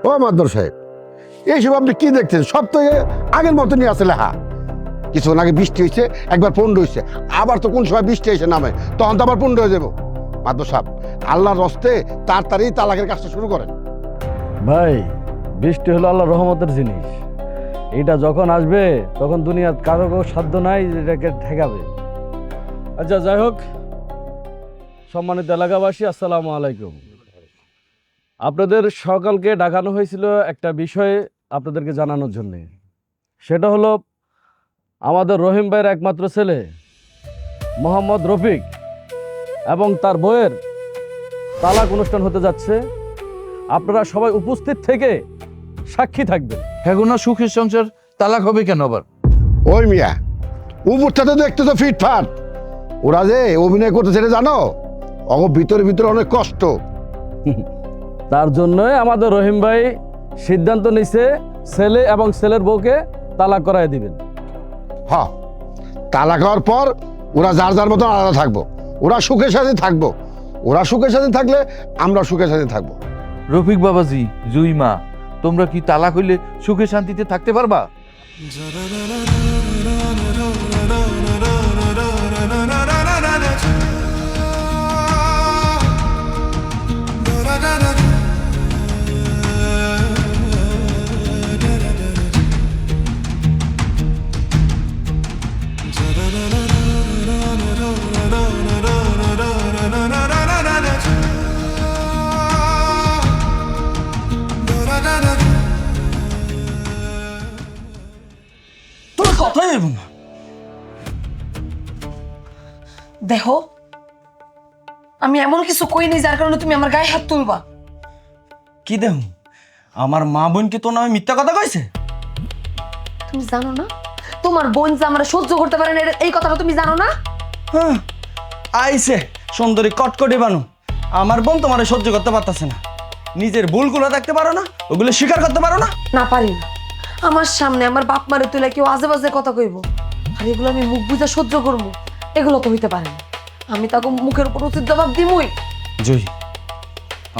ও মাদবর সাহেব, এইসব আপনি কি দেখছেন? সব তো আগের মতনই আছে লেখা। কিছুক্ষণ আগে বৃষ্টি হয়েছে, একবার পণ্ড হয়েছে, আবার তো কোন সময় বৃষ্টি এসে নামে, তখন তো আবার পণ্ড হয়ে যাবো। মাদবর সাহেব, আল্লাহর রস্তে তাড়াতাড়ি তালাকের কাজটা শুরু করেন। ভাই, বৃষ্টি হলো আল্লাহর রহমতের জিনিস। এটা যখন আসবে তখন দুনিয়ার কারো সাধ্য নাই এটাকে ঠেকাবে। আচ্ছা, যাই হোক, সম্মানিত এলাকাবাসী, আসসালামু আলাইকুম। আপনাদের সকলকে ডাকানো হয়েছিল একটা বিষয়ে আপনাদেরকে জানানোর জন্যে। সেটা হলো আমাদের রহিম ভাইয়ের একমাত্র ছেলে মোহাম্মদ রফিক এবং তার বউয়ের তালাক অনুষ্ঠান হতে যাচ্ছে। আপনারা সবাই উপস্থিত থেকে সাক্ষী থাকবেন। হেগুনা সুখের সংসার তালাক হবে কেন আবার? ওই মিয়া, উপরটা তো দেখতে তো ফিটফাট, ওরা যে অভিনয় করতে সেটা জানো? ভিতরে ভিতরে অনেক কষ্ট। তার জন্যই আমাদের রহিম ভাই সিদ্ধান্ত নিছে ছেলে এবং ছেলের বউকে তালাক করায় দিবেন। হ্যাঁ, তালাক হওয়ার পর ওরা যার যার মতন আলাদা থাকবো, ওরা সুখের সাথে থাকবো। ওরা সুখের সাথে থাকলে আমরা সুখের সাথে থাকবো। রফিক বাবাজি, জুই মা, তোমরা কি তালাক হইলে সুখে শান্তিতে থাকতে পারবা? তোর কথাই হইব না। দেখো, আমি এমন কিছু কইনি যার কারণে তুমি আমার গায়ে হাত তুলবা। কি দেহ, আমার মা বোন কি তোর নামে মিথ্যা কথা কইছে? তুমি জানো না তোমার বোন যে আমরা সহ্য করতে পারে না, এই কথাটা তুমি জানো না? হ্যাঁ, আইছে সুন্দরী কটকটি বানু, আমার বোন তোমারে সহ্য করতে পারতাছে না। নিজের ভুলগুলো দেখতে পারো না, ওগুলো স্বীকার করতে পারো না। না, পারি না। আমার সামনে আমার বাপ মারে তুলে কেউ আজে বাজে কথা কইব, আর এগুলো আমি মুখ বুঝা সহ্য করবো? এগুলো তো হইতে পারে না। আমি তাকে মুখের উপর উচিত জবাব দিমই। জয়,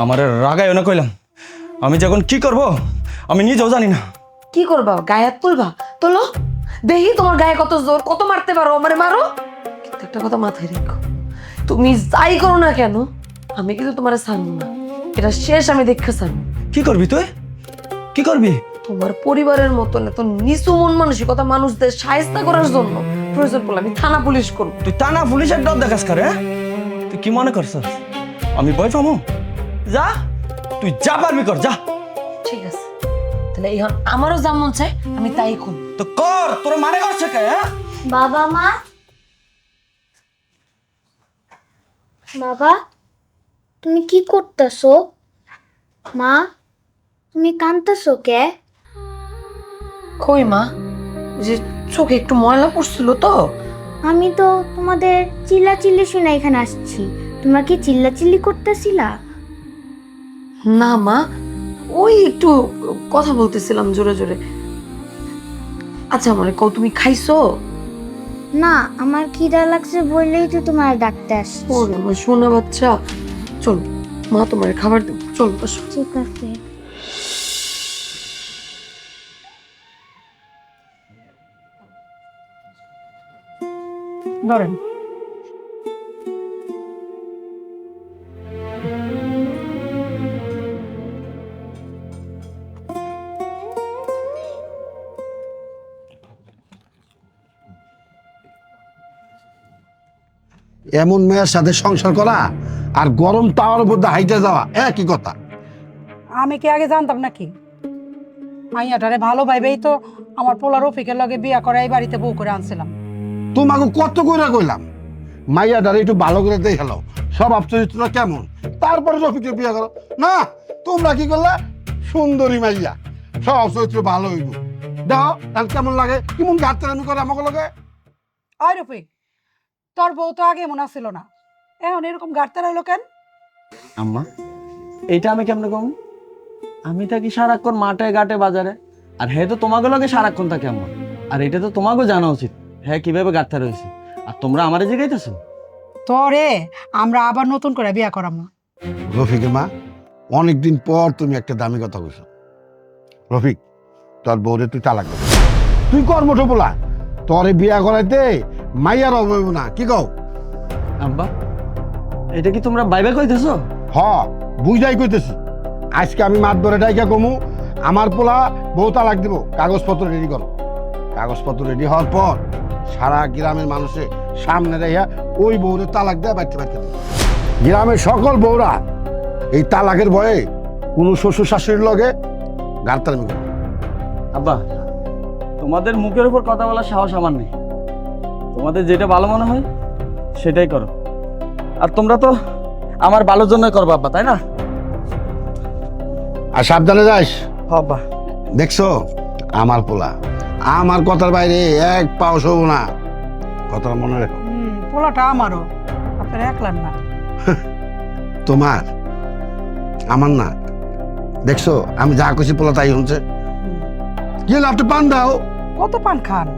আমার রাগায় না কইলাম, আমি যখন কি করব আমি নিজেও জানি না। কি করবা? গায়ে হাত তুলবা? তোলো, দেখি তোমার গায়ে কত জোর, কত মারতে পারো আমারে, মারো। কিন্তু একটা কথা মাথায় রেখো, তুমি যাই করো না কেন, আমি কিন্তু তোমার ছাড়বো না। এটা শেষ আমি দেখে ছাড়বো। কি করবি তুই? কি করবি? তোমার পরিবারের মতন এত নিচু মন মানসিকতা মানুষদের সাহায্য করার জন্য প্রয়োজন পড়লে আমি থানা পুলিশ করবো। তুই টানা পুলিশের ডর দেখাস করে? তুই কি মনে করছ আমি ভয় পাবো? যা, তুই যা পারবি কর, যা। ঠিক আছে, তাহলে এখন আমারও যা মন চায় আমি তাই করব। তো কর, তোর মানে করছে কে? হ্যাঁ, বাবা মা, বাবা তুমি কি করতেছো? মা, তুমি কাঁদতেছো কে? কই মা, যে চোখে একটু ময়লা পড়ছিল তো। আমি তো তোমাদের চিল্লাচিল্লি শুনে এখানে আসছি। তোমরা কি চিল্লাচিল্লি করতেছিলা? না মা, ওই একটু কথা বলতেছিলাম জোরে জোরে। আচ্ছা মনে কও, তুমি খাইছো? না, আমার খিদা লাগছে বললেই তো তোমার ডাকতে আসছি। ওরে আমার সোনা বাচ্চা, চল মা তোমার খাবার দেব, চল বসো। ঠিক আছে। ধরেন। এমন মেয়ের সাথে সংসার করা আর গরম তাওয়ার মধ্যে হাইটে যাওয়া একই কথা। আমি কি আগে জানতাম নাকি? মাইয়াটারে ভালো ভাইবেই তো আমার পোলা রফিকের লগে বিয়া করে এই বাড়িতে বউ করে আনছিলাম। তোমাকে কত করে কইলাম মাইয়াটারে একটু ভালো করে দেখালো, স্বভাব চরিত্র কেমন, তারপরে রফিকের বিয়ে করো। না, তোমরা কি করলা? সুন্দরী মাইয়া, স্বভাব চরিত্র ভালো হইব, দাও তাহলে কেমন লাগে, কেমন ঘাটতারামি করে আমাকে লগে। আয় রফিক, তোর বউ তো আগে এমন আসছিল না, এখন এরকম গাড়তে রইলো কেন? আম্মা, এইটা আমি কেমনে কম? আমি থাকি সারাক্ষণ মাঠে ঘাটে বাজারে, আর হ্যাঁ তো তোমাকে লগে সারাক্ষণ থাকে আম্মা। আর এটা তো তোমাকেও জানা উচিত, হ্যাঁ কিভাবে গাড়তে রয়েছে। আর তোমরা আমারে জিগাইতেছো? তোরে আমরা আবার নতুন করে বিয়া করামো। রফিকের মা, অনেকদিন পর তুমি একটা দামি কথা কইছো। রফিক, তোর বউরে তুই তালাক দে। তুই কর মোটো বলা, তোরে বিয়া করাইতে মাইয়ার অভাব হইব না, কি কও? আব্বা, এটা কি তোমরা বাইবে কইতেছো? হ, বুঝাই কইতেছি। আজকে আমি মাত ধরে ডাইকা কমু, আমার পোলা বউ তালাক দিব, কাগজপত্র রেডি করো। কাগজপত্র রেডি হওয়ার পর সারা গ্রামের মানুষের সামনে রেখা ওই বউরে তালাক দেয় বাড়তে বাড়তে দেবে। গ্রামের সকল বউরা এই তালাকের ভয়ে কোনো শ্বশুর শাশুড়ির লগে গার্তারামি করবে। আব্বা, তোমাদের মুখের উপর কথা বলার সাহস আমার নেই। তোমাদের যেটা ভালো মনে হয় সেটাই করো। আর তোমরা তো আমার ভালোর জন্যই করবো আব্বা, তাই না? আর সাবধানে যাস। আব্বা, দেখছো আমার পোলা, আমার কথার বাইরে এক পাও শোব না, কথাটা মনে রেখো। পোলাটা আমারও, আপনার একলার না। তোমার আমার না, দেখছো আমি যা কইছি পোলা তাই হচ্ছে। কি হলো, আপনি পান দাও। কত পান খান?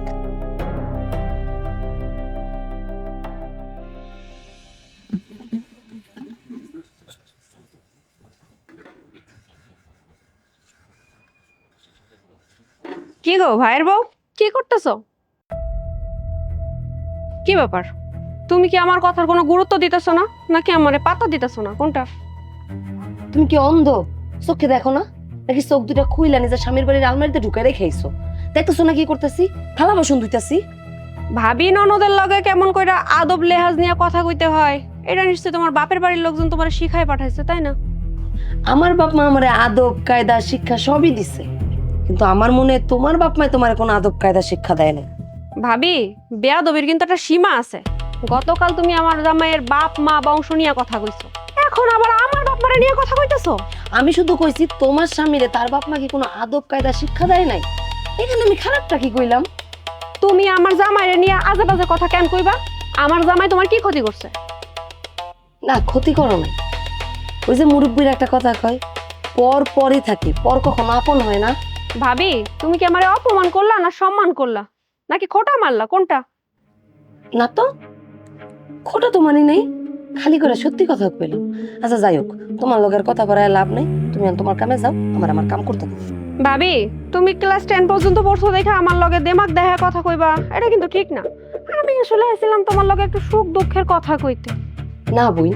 কি গো ভাইয়ের বউ, কি করতেছো? কি ব্যাপার, তুমি কি আমার কথার কোনো গুরুত্ব দিতেছো না, নাকি আমারে পাতা দিতেছো না, কোনটা? তুমি কি অন্ধ? চোখে দেখো না? নাকি চোখ দুটা খুইলা নিজের স্বামীর বাড়ির আলমারিতে ঢুকে রেখেছো? দেখতেছো না কি করতেছি? থালা বাসন ধুইতাছি। ভাবি ননদের লগে কেমন কইরা আদব লেহাজ নিয়ে কথা কইতে হয়, এটা নিশ্চয়ই তোমার বাপের বাড়ির লোকজন তোমার শিখাই পাঠাইছে, তাই না? আমার বাপ মা আমারে আদব কায়দা শিক্ষা সবই দিছে, কিন্তু আমার মনে হয় তোমার বাপ মা তোমার কোনো আদব কায়দা শিক্ষা দেয় না। ভাবি, বেয়াদবির কিন্তু একটা সীমা আছে। গতকাল তুমি আমার জামাইয়ের বাপ মা বংশ নিয়ে কথা কইছো, এখন আবার আমার বাপ মারে নিয়ে কথা কইতেছো। আমি শুধু কইছি তোমার স্বামীরে তার বাপ মা কি কোনো আদব কায়দা শিক্ষা দেয় নাই। এখানে আমি খারাপটা কি কইলাম? তুমি আমার জামাইরে নিয়ে আজে বাজে কথা কেন কইবা? আমার জামাই তোমার কি ক্ষতি করছে? না, ক্ষতি করো নাই। ওই যে মুরব্বীর একটা কথা কয়, পর পরই থাকে, পর কখনো আপন হয় না। ভাবি, তুমি কি আমারে অপমান করলা না সম্মান করলা, নাকি খোটা মারলা, কোনটা? না তো, খোটা তো মানি নেই, খালি করে সত্যি কথা কইলাম। আচ্ছা যাই হোক, তোমার লোকের কথা বাড়ায় লাভ নেই, তুমি তোমার কামে যাও, আমার কাম করতে দাও। ভাবি, তুমি ক্লাস 10 পর্যন্ত পড়ছো দেখে আমার লগে দেমাগ দেখায় কথা কইবা, এটা কিন্তু ঠিক না। আমি আসলে আইছিলাম তোমার লগে একটু সুখ দুঃখের কথা কইতে। না বই,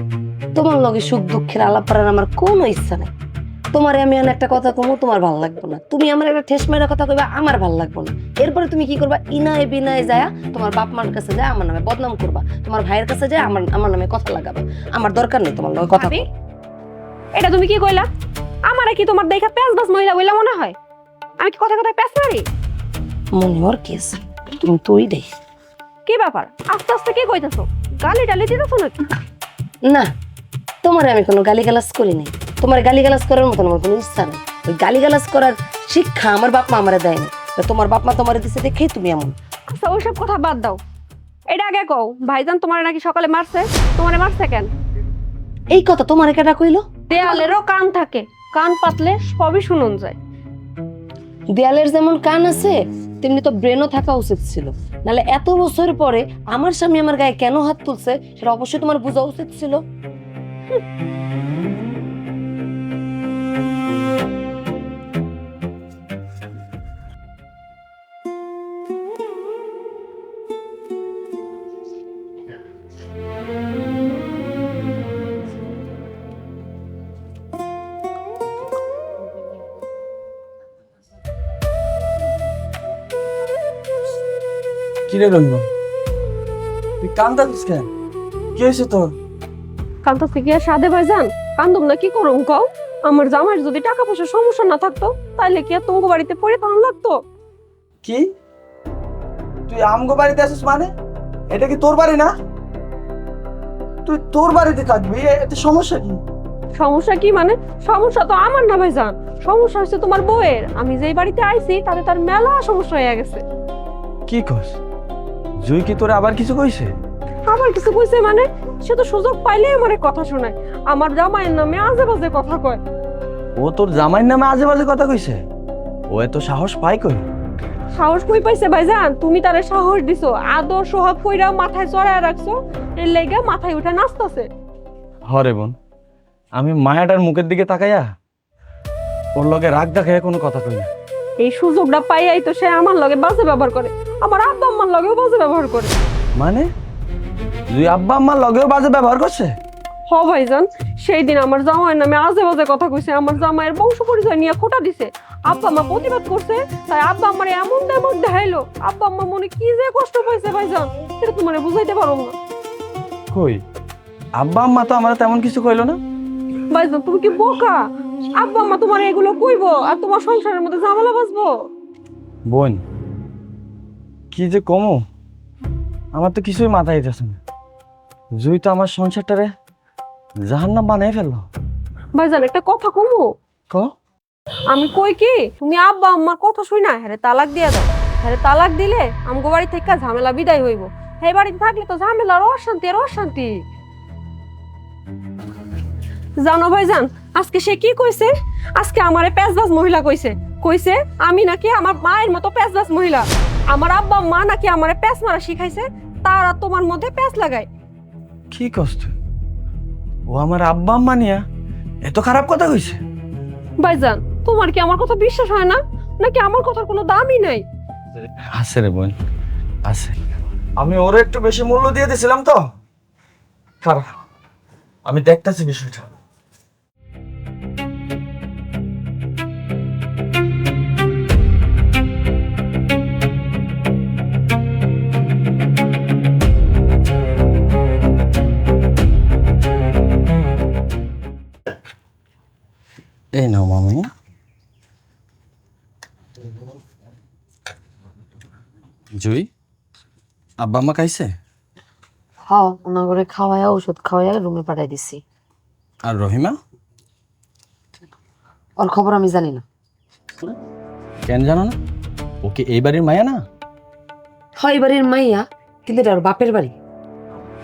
তোমার লগে সুখ দুঃখের আলাপ করার আমার কোনো ইচ্ছা নেই। তোমারে আমি একটা কথা কমু, তোমার ভাল লাগবে না। তুমি আমার একটা ঠেস মেরা কথা কইবা, আমার ভাল লাগবে না। এরপরে তুমি কি করবা? ইনায় বিনায় যায় তোমার বাপ মার কাছে যায় আমার নামে বদনাম করবা, তোমার ভাইয়ের কাছে যায় আমার নামে কথা লাগাবা। আমার দরকার নেই তোমার লগে কথা। ভাবি, এটা তুমি কি কইলা? আমারে কি তোমার দেখা প্যাঁচবাজ মহিলা বইলা মনে হয়? আমি কি কথা কথায় প্যাঁচ মারি? মনে হওয়ার কি আছে, তুমি তুই দে। কি ব্যাপার, আস্তে আস্তে কি কইতাছো? গালি টালি দিতেছো নাকি? না, তোমারে আমি কোনো গালিগালাজ করি নাই। তোমার গালিগালাজ করার মতন আমার কোনো ইচ্ছা নেই। ওই গালিগালাজ করার শিক্ষা আমার বাপ মা আমারে দেয়নি। তোমার বাপ মা তোমারে দিছে দেখেই তুমি এমন। আচ্ছা ওইসব কথা বাদ দাও, এটা আগে কও, ভাইজান তোমার নাকি সকালে মারছে? তোমারে মারছে কেন? এই কথা তোমারে কেটা কইলো? দেয়ালেরও কান থাকে, কান পাতলে সবই শুনুন যায়। দেয়ালের যেমন কান আছে তেমনি তো ব্রেনও থাকা উচিত ছিল, নাহলে এত বছর পরে আমার স্বামী আমার গায়ে কেন হাত তুলছে সেটা অবশ্যই তোমার বোঝা উচিত ছিল। কিরে রহিমা, তুই কান্দাছিস কেন? কি হয়েছে তোর? কান্দতে গিয়ে সাধে ভাইজান, কান্দুম না কি করুম কও? আমার জামাইয়ের যদি টাকা পয়সার সমস্যা না থাকতো তাইলে কি আর তোমাকে বাড়িতে পড়ে থাকা লাগতো? কি তুই আমগো বাড়িতে আসিস মানে? এটা কি তোর বাড়ি না? তুই তোর বাড়িতে থাকবি, এতে সমস্যা কি? সমস্যা কি মানে? সমস্যা তো আমার না ভাইজান, সমস্যা হচ্ছে তোমার বউয়ের। আমি যেই বাড়িতে আইছি তাতে তার মেলা সমস্যা হয়ে গেছে। কি কস? জুই কি তোরে আবার কিছু কইছে? আবার কিছু কইছে মানে? সে তো সুযোগ পাইলেই আমারে কথা শোনায়, আমার জামাইয়ের নামে আজে বাজে কথা কয়। ও তোর জামাইয়ের নামে আজে বাজে কথা কইছে? ও এত সাহস পায় কই? সাহস কই পাইছে ভাইজান? তুমি তারে সাহস দিছো, আদর সোহাগ কইরা মাথায় চড়ায় রাখছো, এর লাইগা মাথায় উঠে নাচতাছে। হরে বোন, আমি মায়াটার মুখের দিকে তাকাইয়া ওর লগে রাগ দেখাইয়া কোনো কথা কই না। এই সুযোগটা পাইয়াই তো সে আমার লগে বাজে ব্যবহার করে, আমার আব্বা আম্মার লগেও বাজে ব্যবহার করে। মানে তুই আব্বা আম্মার লগেও বাজে ব্যবহার করছে? হ ভাইজান, সেই দিন আমার জামাইয়ের নামে আজে বাজে কথা কইছে, আমার জামাইয়ের বংশ পরিচয় নিয়ে খোটা দিছে। আব্বা আম্মা প্রতিবাদ করছে, তাই আব্বা আমার এমন দেমক দেখাইলো, আব্বা আম্মা মনে কি যে কষ্ট পাইছে ভাইজান, সেটা তোমার বুঝাইতে পারো না। কই আব্বা আম্মা তো আমার তেমন কিছু কইলো না। ভাইজান তুমি কি বোকা? আব্বা আম্মা তোমার এগুলো কইবো আর তোমার সংসারের মধ্যে ঝামেলা বাঁচবো? বোন কি যে কমো, আমার তো কিছুই মাথায় আইতেছে না। জুই তো আমার সংসারটারে জাহান্নাম বানাই ফেললো। ভাইজান একটা কথা কমু, ক আমি কই কি তুমি আব্বা আম্মার কথা শুই না হ্যাঁ তালাক দিয়ে দাও। হ্যাঁ তালাক দিলে আমগো বাড়ি থেকে ঝামেলা বিদায় হইব। এই বাড়িতে থাকলে তো ঝামেলা আর অশান্তি আর অশান্তি। জানো ভাইজান আজকে সে কি কইছে? আজকে আমারে পেঁচবাজ মহিলা কইছে। কইছে আমি নাকি আমার মায়ের মতো পেঁচবাজ মহিলা। আমার আব্বা মা নাকি আমারে পেঁচ মারা শিখাইছে, তারা তোমার মধ্যে পেঁচ লাগায়। কি কষ্ট, ও আমার আব্বা আম্মা নিয়া এত খারাপ কথা কইছে? ভাইজান তোমার কি আমার কথা বিশ্বাস হয় না, নাকি আমার কথার কোনো দামই নাই? আছে রে বোন, আছে। আমি ওর একটু বেশি মূল্য দিয়ে দিয়েছিলাম তো। খারাপ, আমি দেখতেছি বিষয়টা। এই নাও মামি। জুই, আব্বা আম্মা খাইছে? হ্যাঁ, ওনা করে খাওয়ায়া ওষুধ খাওয়ায়া রুমে পাঠাই দিছি। আর রহিমা? ওর খবর আমি জানি না। কেন জানো না? ওকে এই বাড়ির মায়া না? হয় বাড়ির মাইয়া, কিন্তু এটা ওর বাপের বাড়ি।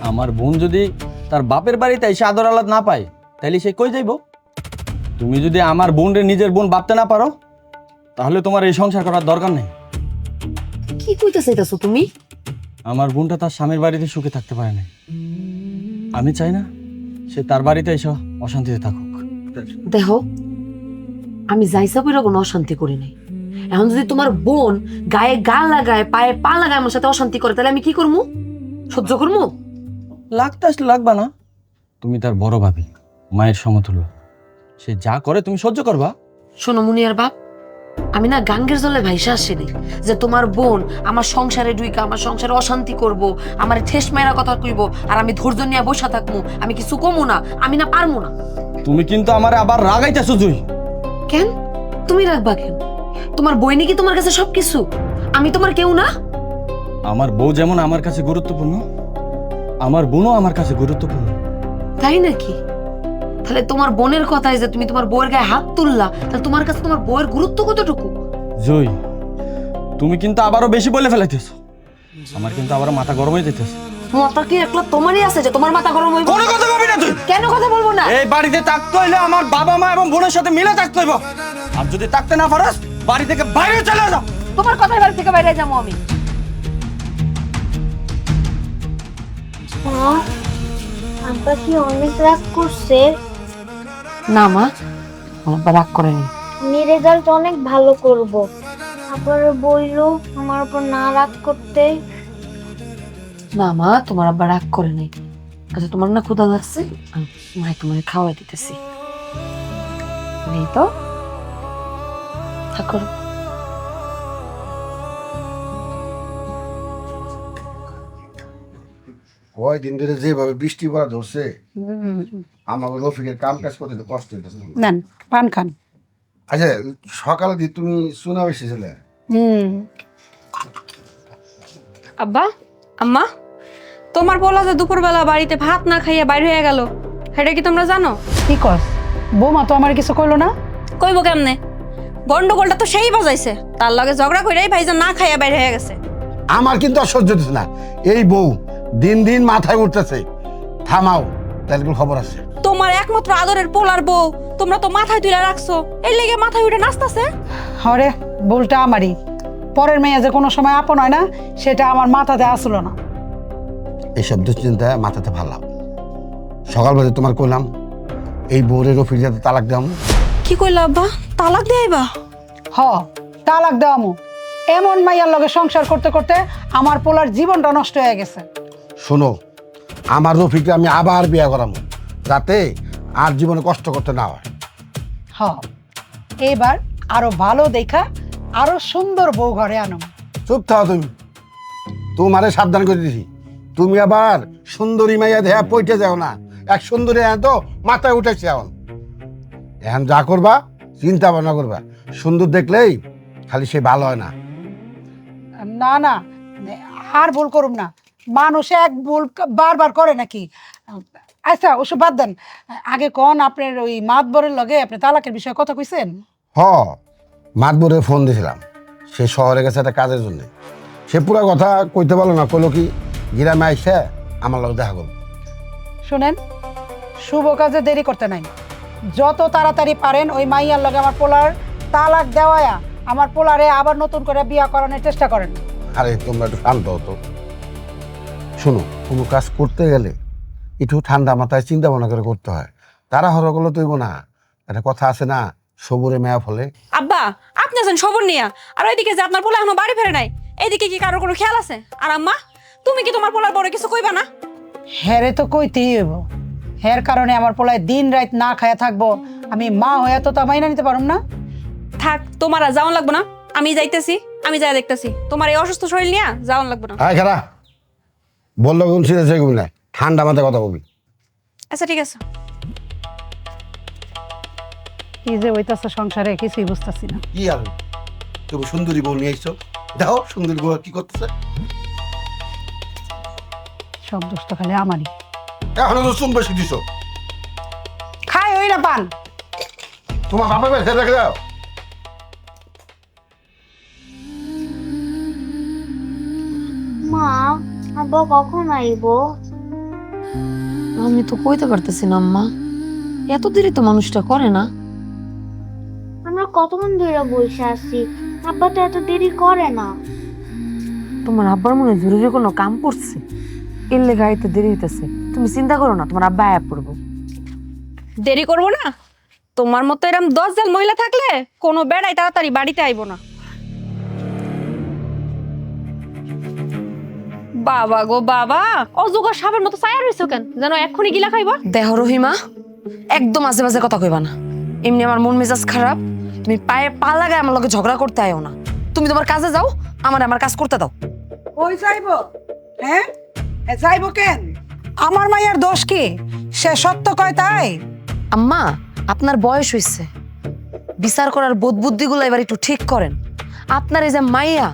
আমার বোন যদি তার বাপের বাড়িতে এসে আদর আলাদ না পায়, তাহলে সে কই যাইব? তুমি যদি আমার বোনরে নিজের বোন ভাবতে না পারো, তাহলে তোমার এই সংসার করার দরকার নেই। কি কইতে চাইতাছো তুমি? আমার বোনটা তার স্বামীর বাড়িতে সুখে থাকতে পারে না। আমি চাই না সে তার বাড়িতে এসে অশান্তিতে থাকুক। দেখো, আমি যাইসা বইরা কোনো অশান্তি করি নাই। এখন যদি তোমার বোন গায়ে গা লাগায়, পায়ে পা লাগায় আমার সাথে অশান্তি করে, তাহলে আমি কি করবো? সহ্য করবো? লাগতে আসলে লাগবা না। তুমি তার বড় ভাবি, মায়ের সমতুল্য। সে যা করে তুমি সহ্য করবা। শোনো মুনিয়ার বাপ, আমি না গাঙ্গের জলে ভাইসা আসিনি যে তোমার বোন আমার সংসারে ডুইকা আমার সংসারে অশান্তি করব, আমার ঠেস মেয়েরা কথা কইব, আর আমি ধৈর্য নিয়ে বসে থাকবো। আমি কিছু কমু না, আমি না পারবো না। তুমি কিন্তু আমার আবার রাগাইতেছো জুই। কেন তুমি রাখবা কেন? তোমার বই নাকি তোমার কাছে সবকিছু? আমি তোমার কেউ না? আমার বউ যেমন আমার কাছে গুরুত্বপূর্ণ, আমার বোনও আমার কাছে গুরুত্বপূর্ণ। তাই নাকি? তাহলে তোমার বোনের কথায় যে তুমি তোমার বউয়ের গায়ে হাত তুললা, তাহলে তোমার কাছে তোমার বউয়ের গুরুত্ব কতটুকু? জয়, তুমি কিন্তু আবারও বেশি বলে ফেলাইতেছো। আমার কিন্তু আবারও মাথা গরম হয়ে যেতেছে। মাথা কি একলা তোমারই আছে যে তোমার মাথা গরম হইব? কোনো কথা বলবি না তুই। কেন কথা বলবো না? এই বাড়িতে থাকতে হইলে আমার বাবা মা এবং বোনের সাথে মিলে থাকতে হইব। আর যদি থাকতে না পারস, বাড়ি থেকে বাইরে চলে যাও। তোমার কথাই বাড়ি থেকে বাইরে যাবো আমি। মা, আব্বা কি অনেক রাগ করছে? না মা, আমার আব্বা রাগ করেনি। আমি রেজাল্ট অনেক ভালো করব। আবার বইলো আমার উপর না রাগ করতে। না মা, তোমার আব্বা রাগ করে নাই। আচ্ছা তোমার না ক্ষুধা লাগছে, মা তোমার খাওয়াই দিতেছি। নেই তো থাকো। কয়দিন ধরে যেভাবে বৃষ্টি পড়া ধরছে, আমার রফিকের কাম কাজ করতে তো কষ্ট হইতেছে। নেন পান খান। আচ্ছা, সকালে দিয়ে তুমি শোনা এসেছিলে? আব্বা আম্মা, তোমার বলা যে দুপুরবেলা বাড়িতে ভাত না খাইয়া বাইরে হয়ে গেল, সেটা কি তোমরা জানো? কি কস? বৌমা তো আমার কিছু কইলো না। কইব কেমনে? গন্ডগোলটা তো সেই বাজাইছে, তার লগে ঝগড়া কইরাই ভাইজান না খাইয়া বাইরে হয়ে গেছে। আমার কিন্তু আর সহ্য হচ্ছে না। এই বউ দিন দিন মাথায় উঠতেছে। থামাও, তাহলে খবর আছে। তোমার একমাত্র আদরের পোলার বউ তোমরা তো মাথায় তুলে রাখছো, এই লেগে মাথায় উঠে নাচতাছে। হরে, ভুলটা আমারই। পরের মেয়ে যে কোনো সময় আপন হয় না, সেটা আমার মাথাতে আসলো না। এইসব দুশ্চিন্তা মাথাতে ভালো। সকালবেলা তোমার কইলাম এই বউরে রফিক যাতে তালাক দাম। কি কইলা আব্বা? তালাক দেয়াইবা? হ, তালাক দেওয়ামু। এমন মাইয়ার লগে সংসার করতে করতে আমার পোলার জীবনটা নষ্ট হয়ে গেছে। শোনো, আমার রফিককে আমি আবার বিয়ে করাবো, যাতে আর জীবনে কষ্ট করতে না হয়। হ, এবার আরো ভালো দেখা আরো সুন্দর বউ ঘরে আনো। চুপ থাও তুমি, তোমারে সাবধান করে দিছি। তুমি আবার সুন্দরী মাইয়া দেয়া পইতে যাও না। এক সুন্দরী তো মাথায় উঠেছে এখন। এখন যা করবা চিন্তা ভাবনা করবা, সুন্দর দেখলেই খালি সে ভালো হয় না। না না, আর ভুল করুম না। মানুষ এক ভুল বারবার করে নাকি? আচ্ছা, ওসব বাদ দেন। আগে কোন আপনার ওই মাতবরের লগে আপনি তালাকের বিষয়ে কথা কইছেন? হ, মাতবরে ফোন দিয়েছিলাম, সে শহরে গেছে একটা কাজের জন্য। সে পুরো কথা কইতে পারলো না, কইলো কি গ্রামে আইসে আমার লোক দেখা করবো। শুনেন, শুভ কাজে দেরি করতে নাই। যত তাড়াতাড়ি পারেন ওই মাইয়ার লগে আমার পোলার তালাক দেওয়ায়া আমার পোলারে আবার নতুন করে বিয়া করানোর চেষ্টা করেন। আরে তোমরা একটু শান্ত হতো। শোনো, কোনো কাজ করতে গেলে একটু ঠান্ডা মাথায় চিন্তা ভাবনা করে করতে হয়। তারা হরো করলে তৈব না। একটা কথা আছে না, সবুরে মেয়া ফলে। আব্বা, আপনি আছেন সবর নিয়া, আর ওইদিকে যে আপনার পোলা এখনো বাড়ি ফেরে নাই, এইদিকে কি কারোর কোনো খেয়াল আছে? আর আম্মা, তুমি কি তোমার পোলার বড় কিছু কইবা না? হেরে তো কইতেই হইব। হের কারণে আমার পোলায় দিন রাত না খায়া থাকবো, আমি মা হয়ে তো তা মাইনা নিতে পারুম না। থাক, তোমার আর যাওয়ান লাগবো না, আমি যাইতেছি, আমি যাই দেখতেছি। তোমার এই অসুস্থ শরীর নিয়ে যাওয়ান লাগবো না। আয় খারা বললো কোন সিরিয়াসে কবি না, ঠান্ডা মাথায় কথা কবি। আচ্ছা ঠিক আছে। কি যে হইতাছে সংসারে কিছুই বুঝতেছি না। কি আর তুমি সুন্দরী বউ নিয়ে এসছো, দেখো সুন্দরী বউ কি করতেছে। সব দোষ তো খালি আমারই। এখনো তো চুন বেশি দিছো। খাই ওই না পান। তোমার বাপা বেঁচে রেখে দাও। মা, আব্বা কখন আইবো? আমি তো কইতে পারতেছি না আম্মা, এত দেরি তো মানুষটা করে না। আমরা কতক্ষণ ধরে বসে আছি, আব্বা তো এত দেরি করে না। তোমার আব্বার মনে হয় জরুরি কোনো কাম পড়ছে, এর লেগে আইতে দেরি হইতেছে। তুমি চিন্তা করো না, তোমার আব্বা আয়া পড়বো। দেরি করবো না? তোমার মতো এরকম 10 জন মহিলা থাকলে কোনো বেড়াই তাড়াতাড়ি বাড়িতে আইবো না। বাবা গো বাবা, অজগর সাপের মতো ছায়া রইছো কেন? যেন এক্ষুনি গিলা খাইবা। দেহ রহিমা, একদম মাঝে মাঝে কথা কইবা না। এমনি আমার মন মেজাজ খারাপ। তুমি পায়ে পা লাগায় আমার লগে ঝগড়া করতে আয়ো না। তুমি তোমার কাজে যাও, আমার কাজ করতে দাও। ওই যাইবো? হ্যাঁ, যাইবো কেন? আমার মাইয়ার দোষ কি? সে সত্য কয় তাই? আম্মা, আপনার বয়স হইছে, বিচার করার বোধ বুদ্ধিগুলো এবার একটু ঠিক করেন। আপনার এই যে মাইয়া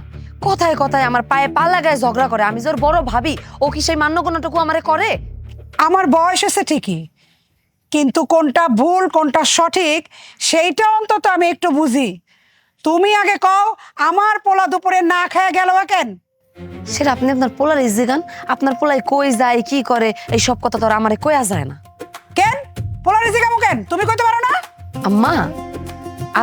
কথায় কথায় আমার পায়ে পা লাগায় ঝগড়া করে, আমি যে ওর বড় ভাবি, ও কি সেই মান্য কোনটুকু আমারে করে? আমার বয়স হয়েছে ঠিকই, কিন্তু কোনটা ভুল কোনটা সঠিক সেইটা অন্তত আমি একটু বুঝি। তুমি আগে কও, আমার পোলা দুপুরে না খেয়ে গেল কেন? সেটা আপনি আপনার পোলার এই জিগান। আপনার পোলাই কই যায় কি করে এই সব কথা তো আর আমারে কয়া যায় না। কেন পোলার রিজিক আমু কেন? তুমি কইতে পারো না? আম্মা,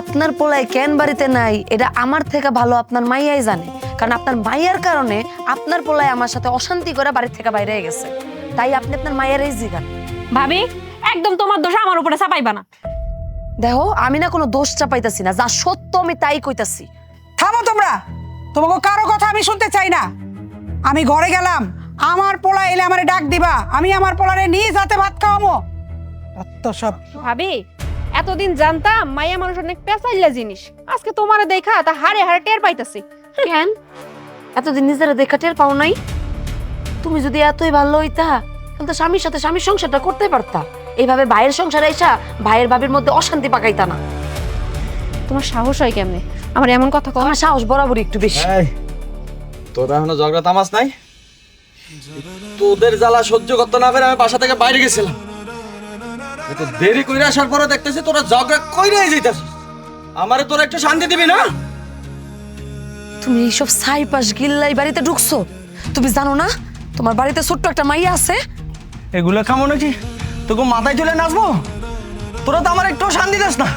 আপনার পোলাই কেন বাড়িতে নাই এটা আমার থেকে ভালো আপনার মাইয়াই জানে। কারণ আপনার মাইয়ার কারণে আপনার পোলাই আমার সাথে অশান্তি করে বাড়ি থেকে বাইরে গেছে। তাই আপনি আপনার মায়ের এই জিগান। ভাবি, একদম তোমার দোষ আমার উপরে চাপাইবা না। দেখো, আমি না কোনো দোষ চাপাইতাছি না, যা সত্য আমি তাই কইতাছি। থামো তোমরা, তোমাকে কারো কথা আমি শুনতে চাই না। আমি ঘরে গেলাম, আমার পোলা এলে আমারে ডাক দিবা, আমি আমার পোলারে নিজ হাতে ভাত খাওয়ামো। তো সব ভাবি, এতদিন জানতাম মাইয়া মানুষ অনেক পেঁচাইলা জিনিস, আজকে তোমারে দেখা তা হারে হারে টের পাইতাছি। কেন এতদিন নিজেরা দেখা টের পাও নাই? তুমি যদি এতই ভালো হইতা তাহলে তো স্বামীর সাথে স্বামীর সংসারটা করতে পারতা। এইভাবে ভাইয়ের সংসারে আইসা ভাইয়ের ভাবির মধ্যে অশান্তি পাকাইতা না। তোমার সাহস হয় কেমনে আমার এমন কথা কও? আমার সাহস বরাবরই একটু বেশি। তোরা এখনো ঝগড়া থামাস নাই? তোদের জ্বালা সহ্য করতে না পেরে আমি বাসা থেকে বাইরে গেছিলাম। এত দেরি কইরা আসার পরে দেখতেছি তোরা ঝগড়া কইরাই যাইতাছিস। আমারে তোরা একটু শান্তি দিবি না? তুমি এইসব ছাইপাশ গিল্লাই বাড়িতে ঢুকছো? তুমি জানো না তোমার বাড়িতে ছোট্ট একটা মাইয়া আছে? এগুলো খামো নাকি তোকে মাথায় তুলে নাচবো? তোরা তো আমার একটু শান্তি দিস না।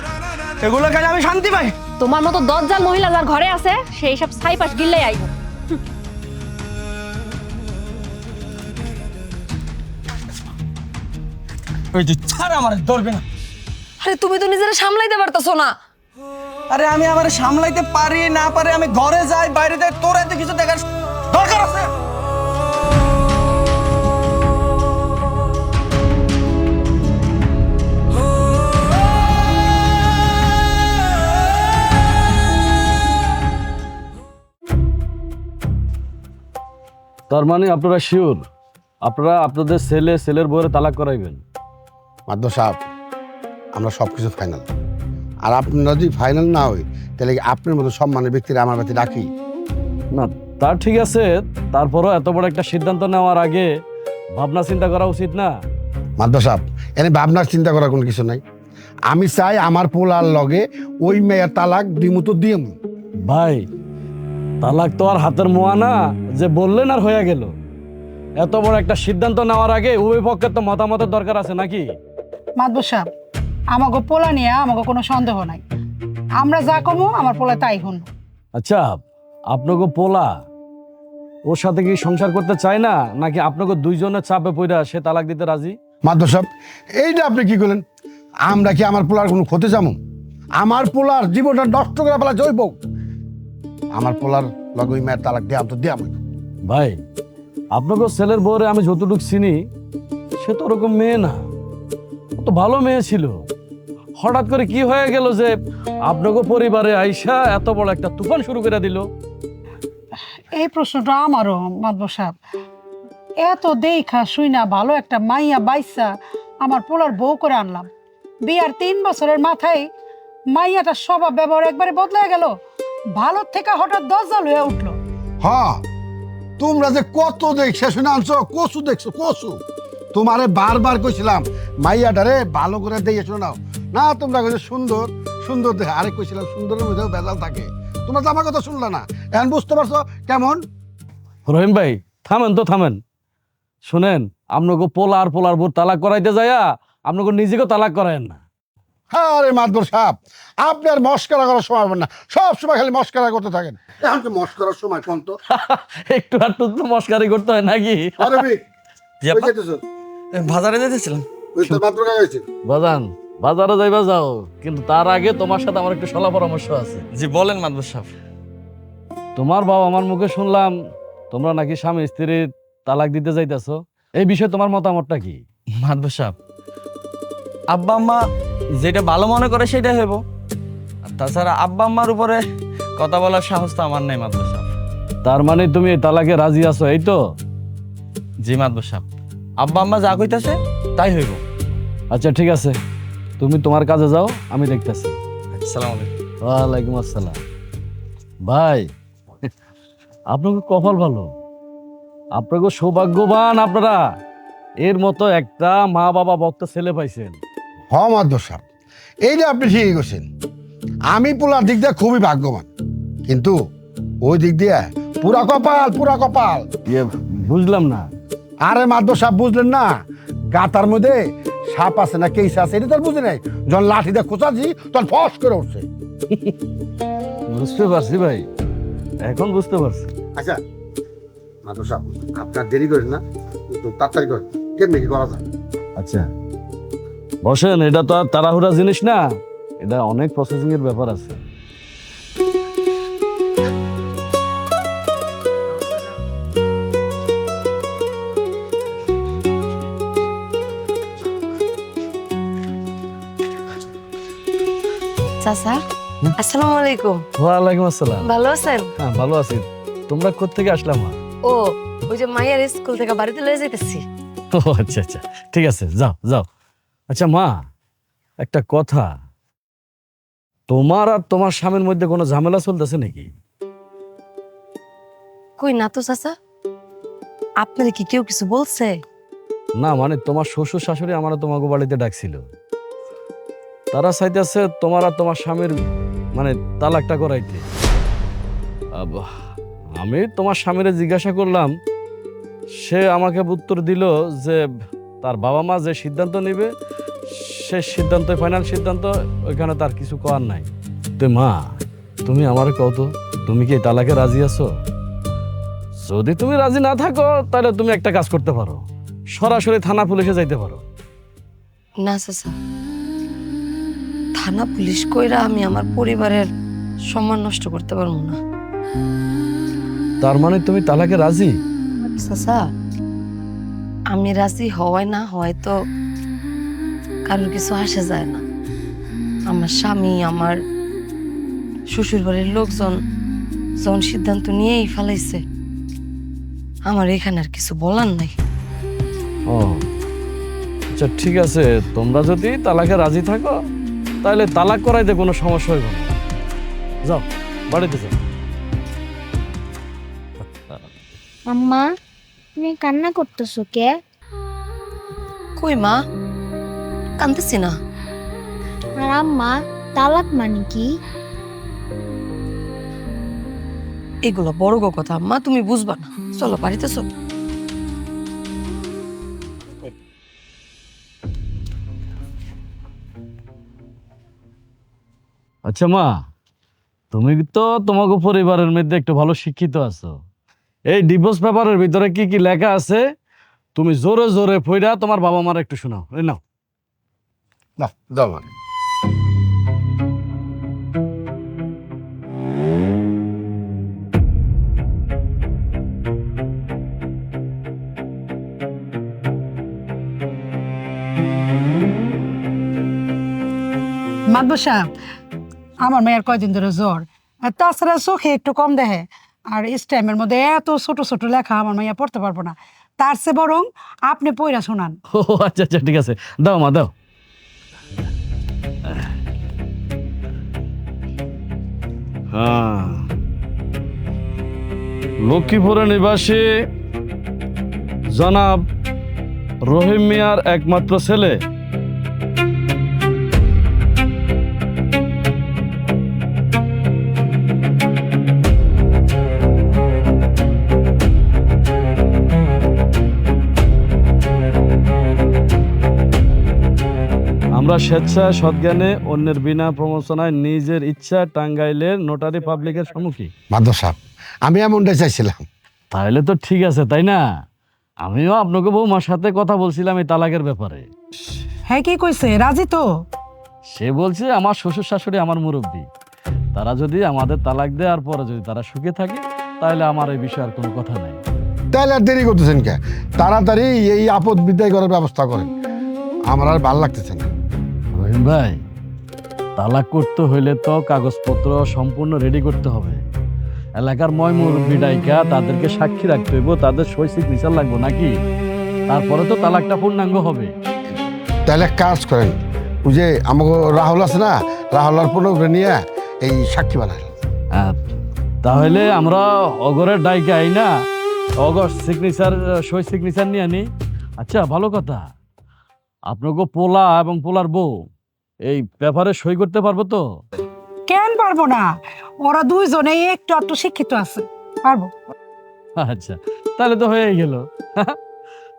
এগুলো খেলে আমি শান্তি পাই? তোমার মতো দজ্জাল মহিলা যার ঘরে আছে সেই সব ছাইপাশ গিল্লাই আইবো। ওই যে ছাড়, আমার ধরবে না। আরে তুমি তো নিজেরা সামলাইতে পারতেছো না। আরে আমি আমার সামলাইতে পারি না পারে আমি ঘরে যাই বাইরে যাই, তোর এত কিছু দেখার দরকার আছে? তার মানে আপনারা শিওর আপনারা আপনাদের ছেলের বউয়ের তালাক করাইবেন? মাদ্দ সাহেব, আমরা সব কিছু ফাইনাল। আর আপনারা যদি ফাইনাল না হয় তাহলে কি আপনার মতো সম্মানের ব্যক্তিরা আমার কাছে ডাকি? না তা ঠিক আছে, তারপরও এত বড় একটা সিদ্ধান্ত নেওয়ার আগে ভাবনা চিন্তা করা উচিত না? মাদ্দ সাহেব, এনে ভাবনার চিন্তা করার কোনো কিছু নাই। আমি চাই আমার পোলার লগে ওই মেয়ের তালাক দিমু তো দিম। ভাই তালাক তো আর হাতের মোয়া না যে বললেন আর হয়ে গেল। এত বড় একটা সিদ্ধান্ত নেওয়ার আগে উভয় পক্ষের তো মতামতের দরকার আছে নাকি? মাদবর সাহেব, আমাকে পোলা নিয়ে আমাকে কোনো সন্দেহ নাই। আমরা যা কমো আমার পোলা তাই শুন। আচ্ছা আপনাকে পোলা ওর সাথে কি সংসার করতে চায় না, নাকি আপনাকে দুইজনের চাপে পড়া সে তালাক দিতে রাজি? মাদ্দ সাহেব, এইটা আপনি কি করলেন? আমরা কি আমার পোলার কোনো ক্ষতি যাবো? আমার পোলার জীবনটা নষ্ট করে ফেলা জৈব। আমার পোলার লগে ওই মেয়ের তালাক দিয়াম তো দিয়াম। ভাই আপনাকে ছেলের বউরে আমি যতটুকু চিনি সে তো ওরকম মেয়ে না, ও তো ভালো মেয়ে ছিল। হঠাৎ করে কি হয়ে গেল যে আপনাকে পরিবারে আইসা এত বড় একটা তুফান শুরু করে দিল? এই প্রশ্নটা আমারও মাদবর সাহেব। এত দেখা শুই না ভালো একটা মাইয়া বাইসা আমার পোলার বউ করে আনলাম। বিয়ার 3 বছরের মাথায় মাইয়াটার স্বভাব ব্যবহার একবারে বদলে গেল। ভালো থেকে হঠাৎ দজ্জাল হয়ে উঠলো। হ্যাঁ, তোমরা যে কত দেখছে শুনে আনছো, কচু দেখছো কচু। তোমারে বারবার কইছিলাম মাইয়াটারে ভালো করে দিয়ে শোনাও না, তোমরা কইছো সুন্দর সুন্দর দেখে। আরে কইছিলাম সুন্দরের মধ্যেও বেজাল থাকে। তোমরা তো আমার কথা শুনলে না, এখন বুঝতে পারছো কেমন? রহিম ভাই থামেন তো থামেন। শুনেন, আপনাকে পোলার বউ তালাক করাইতে যায়া আপনাকে নিজেকে তালাক করায়েন না। হ্যাঁ রে মাদবর সাহেব, আপনি আর মস্করা করার সময় পাবেন না, সব সময় খালি মস্করা করতে থাকেন। এখন তো মস্করার সময় কোন তো একটু আধটু তো মস্কারি করতে হয় নাকি? আরে ভাই, কই যাইতেছো? বাজারে যেতেছিলাম। ওই তো মাত্র গাইছে। বাজান বাজারে যাইবা যাও, কিন্তু তার আগে তোমার সাথে আমার একটু সলা পরামর্শ আছে। জি বলেন মাদবর সাহেব। তোমার বাবা আমার মুখে শুনলাম তোমরা নাকি স্বামী স্ত্রীর তালাক দিতে যাইতেছো। এই বিষয়ে তোমার মতামতটা কি? মাদবর সাহেব, আব্বা আম্মা যেটা ভালো মনে করে সেটাই হইব। আর তাছাড়া আব্বা আম্মার উপরে কথা বলার সাহস তো আমার নেই মাদবর সাহেব। তার মানে তুমি এই তালাকে রাজি আছো, এই তো? জি মাদবর সাহেব, আব্বা আম্মা যা কইতাছে তাই হইব। আচ্ছা ঠিক আছে, তুমি তোমার কাজে যাও, আমি দেখতেছি। আসসালামু আলাইকুম। ওয়ালাইকুম আসসালাম। ভাই আপনাকে কপাল ভালো, আপনাকে সৌভাগ্যবান আপনারা এর মতো একটা মা বাবা ভক্ত ছেলে পাইছেন। হ মাদবর সাহেব, এইটা আপনি ঠিকই করছেন। আমি পোলার দিক দিয়ে খুবই ভাগ্যবান, কিন্তু ওই দিক দিয়ে পুরা কপাল পুরা কপাল। বুঝলাম না। আরে মাদবর সাহেব বুঝলেন না, গাতার মধ্যে সাপ আছে না কেইস আছে এটা তো আর বুঝে নাই। যখন লাঠি দিয়ে খোঁচাছি তখন ফস করে উঠছে। বুঝতে পারছি ভাই, এখন বুঝতে পারছি। আচ্ছা মাদবর সাহেব, আপনার দেরি করেন না, একটু তাড়াতাড়ি করেন, কেমনি কি করা যায়? আচ্ছা বসেন, এটা তো আর তাড়াহুড়া জিনিস না, এটা অনেক প্রসেসিং এর ব্যাপার আছে। চাচা আসসালামু আলাইকুম। ওয়ালাইকুম আসসালাম। ভালো আছেন? হ্যাঁ ভালো আছি। তোমরা কোত্থেকে আসলাম? ও ওই যে মাইয়ার স্কুল থেকে বাড়িতে লয়ে যাইতেছি। ও আচ্ছা আচ্ছা ঠিক আছে, যাও যাও। আচ্ছা মা, একটা কথা, তোমার আর তোমার স্বামীর মধ্যে কোনো ঝামেলা চলতেছে নাকি? কই না তো চাচা, আপনার কি কেউ কিছু বলছে? না মানে তোমার শ্বশুর শাশুড়ি আমার তোমাকে বাড়িতে ডাকছিল, তারা চাইতেছে তোমার আর তোমার স্বামীর মানে তালাকটা করাইতে। আমি তোমার স্বামীরে জিজ্ঞাসা করলাম, সে আমাকে উত্তর দিল যে তার বাবা মা যে সিদ্ধান্ত নেবে সে সিদ্ধান্ত ফাইনাল সিদ্ধান্ত, ওইখানে তার কিছু করার নাই। তো মা তুমি আমার কত, তুমি কি এই তালাকে রাজি আছো? যদি তুমি রাজি না থাকো তাহলে তুমি একটা কাজ করতে পারো, সরাসরি থানা পুলিশে যাইতে পারো। না চাচা, থানা পুলিশ কইরা আমি আমার পরিবারের সম্মান নষ্ট করতে পারবো না। তার মানে তুমি তালাকে রাজি? চাচা, আমি রাজি হওয়ায় না হয় তো কারোর কিছু আসে যায় না। আমার স্বামী, আমার শ্বশুর বাড়ির লোকজন যখন সিদ্ধান্ত নিয়েই ফেলাইছে, আমার এখানে আর কিছু বলার নাই। ও আচ্ছা, ঠিক আছে, তোমরা যদি তালাকে রাজি থাকো তাহলে তালাক করাইতে কোনো সমস্যা হইব না। যাও বাড়িতে যাও। আম্মা, তুমি কান্না করতেছো কে? কই মা, কান্দতেছি না। আর আম্মা, তালাক মানে কি? এগুলো বড় কথা আম্মা, তুমি বুঝবা না। চলো বাড়িতে চলো। আচ্ছা মা, তুমি তো তোমাকে পরিবারের মধ্যে একটু ভালো শিক্ষিত আছো। এই ডিভোর্স পেপারের ভিতরে কি কি লেখা আছে তুমি জোরে জোরে পড়া তোমার বাবা মার একটু শোনাও। এই নাও। না যাও মানে মাতবর সাহেব, আমার মেয়ের কয়দিন ধরে জ্বর, আর তাছাড়া চোখে একটু কম দেখে, আর স্ট্যাম্পের মধ্যে এত ছোট ছোট লেখা আমার মেয়ে পড়তে পারবো না। তার চেয়ে বরং আপনি পইরা শোনান। ও আচ্ছা আচ্ছা, ঠিক আছে, দাও মা দাও। হ্যাঁ, লক্ষ্মীপুরের নিবাসী জনাব রহিম মিয়ার একমাত্র ছেলে আমরা স্বেচ্ছায় সজ্ঞানে অন্যের বিনা প্রমোচনায় নিজের ইচ্ছা টাঙ্গাইলের নোটারি পাবলিকের সম্মুখী। মাধব সাহেব, আমি এমনটাই চাইছিলাম। তাহলে তো ঠিক আছে, তাই না? আমিও আপনাকে বৌমার সাথে কথা বলছিলাম এই তালাকের ব্যাপারে। হ্যাঁ, কি কইছে? রাজি তো? সে বলছে আমার শ্বশুর শাশুড়ি আমার মুরব্বী, তারা যদি আমাদের তালাক দেয় আর পরে যদি তারা সুখে থাকে তাহলে আমার এই বিষয়ে আর কোনো কথা নাই। তাহলে আর দেরি করতেছেন কে? তাড়াতাড়ি এই আপদ বিদায় করার ব্যবস্থা করেন, আমার আর ভাল লাগতেছে না। রহিম ভাই, তালাক করতে হইলে তো কাগজপত্র সম্পূর্ণ রেডি করতে হবে। এলাকার ময় মুরব্বী ডাইকা তাদেরকে সাক্ষী রাখতে হইব, তাদের সই সিগনেচার লাগবে নাকি? তারপরে তো তালাকটা পূর্ণাঙ্গ হবে। তাহলে এক কাজ করেন, ওই যে আমাকে রাহুল আছে না, রাহুল আর প্রণবকে নিয়ে এই সাক্ষী বানায়। তাহলে আমরা অগরের ডাইকা আই না, অগর সিগনেচার সই সিগনেচার নিয়ে আনি। আচ্ছা, ভালো কথা, আপনাকে পোলা এবং পোলার বউ এই পেপারে সই করতে পারবো তো? কেন পারবো না? ওরা দুইজনে একটু একটু শিক্ষিত আছে, পারবো। আচ্ছা, তাহলে তো হয়ে গেল।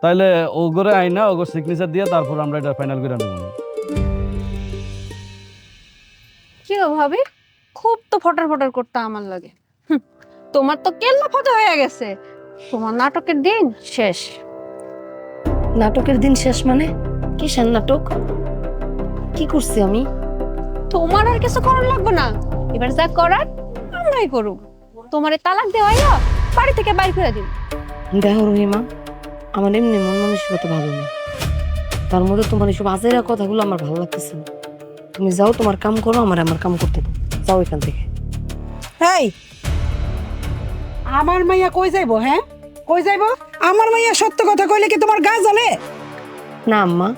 তাহলে ওগরে আইনা ওগর সিগনেচার দিয়ে তারপর আমরা এটা ফাইনাল করে নেব। কি গো ভাবি, খুব তো ফটার ফটার করতে আমার লাগে। তোমার তো কেল্লা ফটা হয়ে গেছে, তোমার নাটকের দিন শেষ। নাটকের দিন শেষ মানে? কিসের নাটক? কি করছি আমি? তোমার আর কিছু করার লাগবে না, এবার যা করার আমরাই করব। তোমারে তালাক দেওয়াইয়া বাড়ি থেকে বাইর করে দিন। দেখো রহিমা, আমার এমনি মন মানসিকতা ভালো নেই, তার মধ্যে তোমার এইসব আজেরা কথাগুলো আমার ভালো লাগতেছে না। তুমি যাও, তোমার কাম করো, আমার কাম করতে দাও। যাও এখান থেকে। এই, আমার মাইয়া কই যাইবো? হ্যাঁ, কই যাইবো? আমার মাইয়া সত্য কথা কইলে কি তোমার গা জ্বলে? না আম্মা,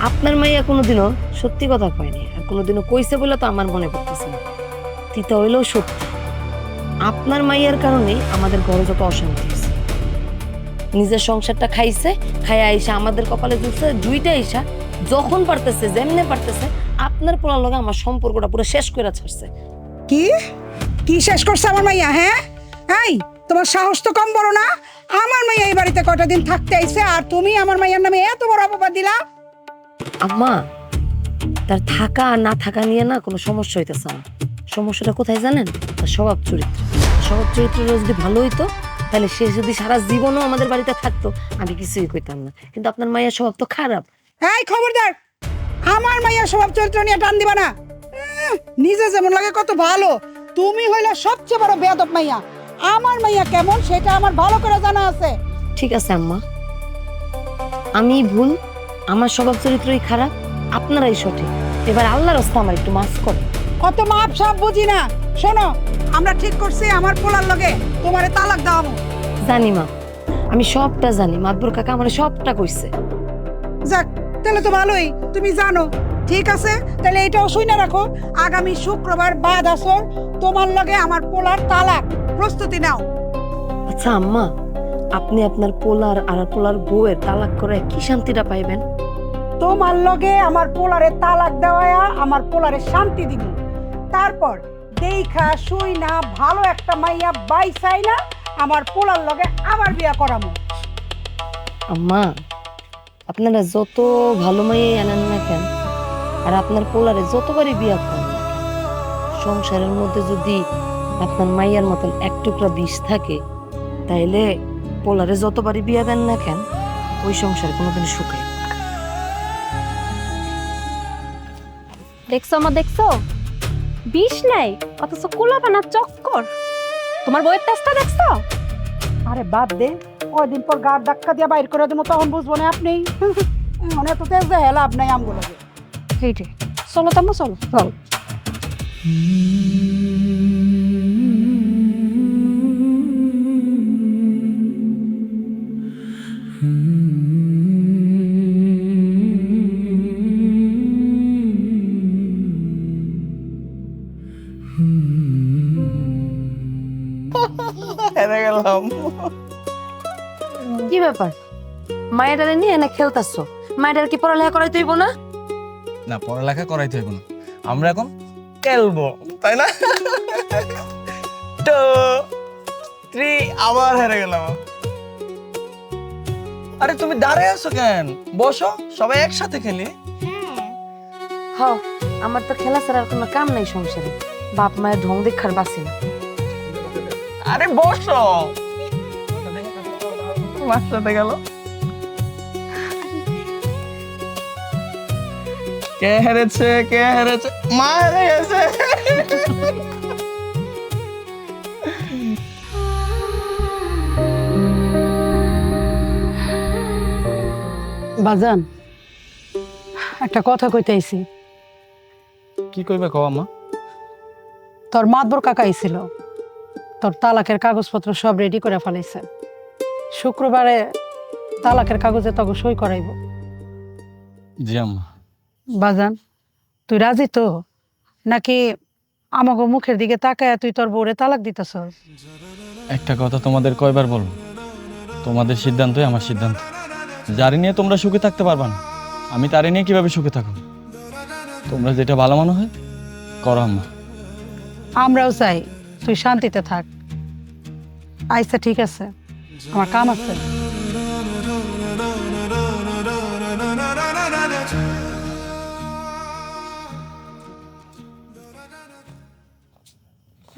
আপনার মাইয়া কোনোদিনও সত্যি কথা কয়নি, আর কোনোদিনও কইছে বলে তো আমার মনে পড়তেছে না। তিতা হইলেও সত্যি, আপনার মাইয়ার কারণেই আমাদের ঘরে যত অশান্তি হয়েছে। নিজের সংসারটা খাইছে, খাইয়া আইসা আমাদের কপালে জুটছে, দুইটা আইসা যখন পারতেছে যেমনে পারতেছে আপনার পোলার লগে আমার সম্পর্কটা পুরো শেষ করে ছাড়ছে। কি কি শেষ করছে আমার মাইয়া? হ্যাঁ, এই তোমার সাহস তো কম বড় না? আমার মাইয়া এই বাড়িতে কয়টা দিন থাকতে আইছে, আর তুমি আমার মাইয়ার নামে এত বড় অপবাদ দিলা। আম্মা, তার থাকা আর না থাকা নিয়ে না কোনো সমস্যা হইতেছে না। সমস্যাটা কোথায় জানেন? তার স্বভাব চরিত্র। স্বভাব চরিত্র যদি ভালো হইতো তাহলে সে যদি সারা জীবনও আমাদের বাড়িতে থাকতো আমি কিছুই কইতাম না, কিন্তু আপনার মায়ের স্বভাব তো খারাপ। এই খবরদার, আমার মাইয়ার স্বভাব চরিত্র নিয়ে টান দিবা না। নিজে যেমন লাগে কত ভালো, তুমি হইলে সবচেয়ে বড় বেয়াদব মাইয়া। আমার মাইয়া কেমন সেটা আমার ভালো করে জানা আছে। ঠিক আছে আম্মা, আমি ভুল, আমার স্বভাব চরিত্রই খারাপ, আপনারাই সঠিক। এবার আল্লাহর রাস্তা আমার একটু মাফ করে। কত মাপ সাপ বুঝি না। শোনো, আমরা ঠিক করছি আমার পোলার লগে তোমারে তালাক দাও। জানি মা, আমি সবটা জানি, মাতবর কাকা আমার সবটা কইছে। যাক, তাহলে তো ভালোই, তুমি জানো। ঠিক আছে, তাহলে এটাও শুনে রাখো, আগামী শুক্রবার বাদ আসর তোমার লগে আমার পোলার তালাক। প্রস্তুতি নাও। আচ্ছা আম্মা, আপনি আপনার পোলার আর পোলার বউয়ের তালাক করে কি শান্তিটা পাইবেন? তোমার লগে আমার পোলারে তালাক দেওয়া আমার পোলারে শান্তি দিব। তারপর দেখা শুই না ভালো একটা মাইয়া বাইসাই না আমার পোলার লগে আবার বিয়া করামো। আম্মা, আপনারা যত ভালো মাইয়ে আনেন না কেন, আর আপনার পোলারে যতবারই বিয়া করেন, সংসারের মধ্যে যদি আপনার মাইয়ার মতন এক টুকরা বিষ থাকে, তাইলে পোলারে যতবারই বিয়া দেন না কেন, ওই সংসারে কোনোদিন সুখে। দেখছো মা, দেখছো? বিষ নাই, অথচ কুলাপানা চক্কর। তোমার বইয়ের তেজটা দেখছো? আরে বাদ দে, কয়দিন পর গার ধাক্কা দিয়ে বাইর করে দেবো, তখন বুঝবো না আপনি। মনে তো তেজ দেয় লাভ নাই আমগুলো। এইটাই, চলো তাম্মা, চলো চলো। হেরে গেলাম। কি ব্যাপার, মায়েরারে নিয়ে এনে খেলতাছো? মায়েরার কি পড়ালেখা করাইতে হইব না? না, পড়ালেখা করাইতে হইব না, আমরা এখন খেলবো, তাই না? 2 3 আবার হেরে গেলাম। আরে তুমি দাঁড়ায় আছো কেন? বসো, সবাই একসাথে খেলি। হ, আমার তো খেলা ছাড়া আর কোনো কাম নাই সংসারে, বাপ মায়ের ঢং দেখার বাসি না। আরে বসো, মার সাথে গেল। কে হেরেছে? কে হেরেছে? মা হেরে গেছে। বাজান, একটা কথা কইতে আইছি। কি কইবে কও আম্মা? তোর মাতবর কাকা আইছিল, তোর তালাকের কাগজপত্র সব রেডি করে ফেলাইছে। শুক্রবারে তালাকের কাগজে তোকে সই করাইব। জি আম্মা। বাজান, তুই রাজি তো? নাকি আমাকে মুখের দিকে তাকায় তুই তোর বউরে তালাক দিতেছ? একটা কথা তোমাদের কয়বার বলবো, তোমাদের সিদ্ধান্তই আমার সিদ্ধান্ত। যারে নিয়ে তোমরা সুখে থাকতে পারবা না, আমি তারে নিয়ে কিভাবে সুখে থাকো? তোমরা যেটা ভালো মনে হয় করো আম্মা। আমরাও চাই তুই শান্তিতে থাক। আচ্ছা ঠিক আছে, আমার কাম আছে।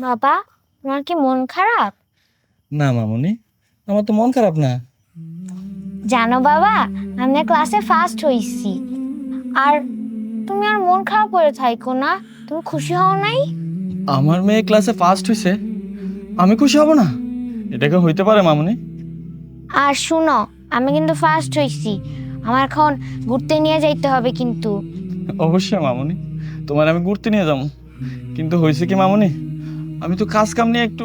বাবা, তোমার কি মন খারাপ? না মামুনি, আমার তো মন খারাপ না। জানো বাবা, আমি ক্লাসে ফার্স্ট হইছি। আর তুমি আর মন খারাপ করে থাইকো না। তুমি খুশি হও নাই? আমার মেয়ে ক্লাসে ফার্স্ট হইছে, আমি খুশি হব না? এটাকে হইতে পারে মামুনি? আর শুনো, আমি কিন্তু ফার্স্ট হইছি। আমার এখন ঘুরতে নিয়ে যাইতে হবে কিন্তু। অবশ্যই মামুনি, তোমার আমি ঘুরতে নিয়ে যাবো। কিন্তু হয়েছে কি মামুনি, আমি তো কাজ কাম নিয়ে একটু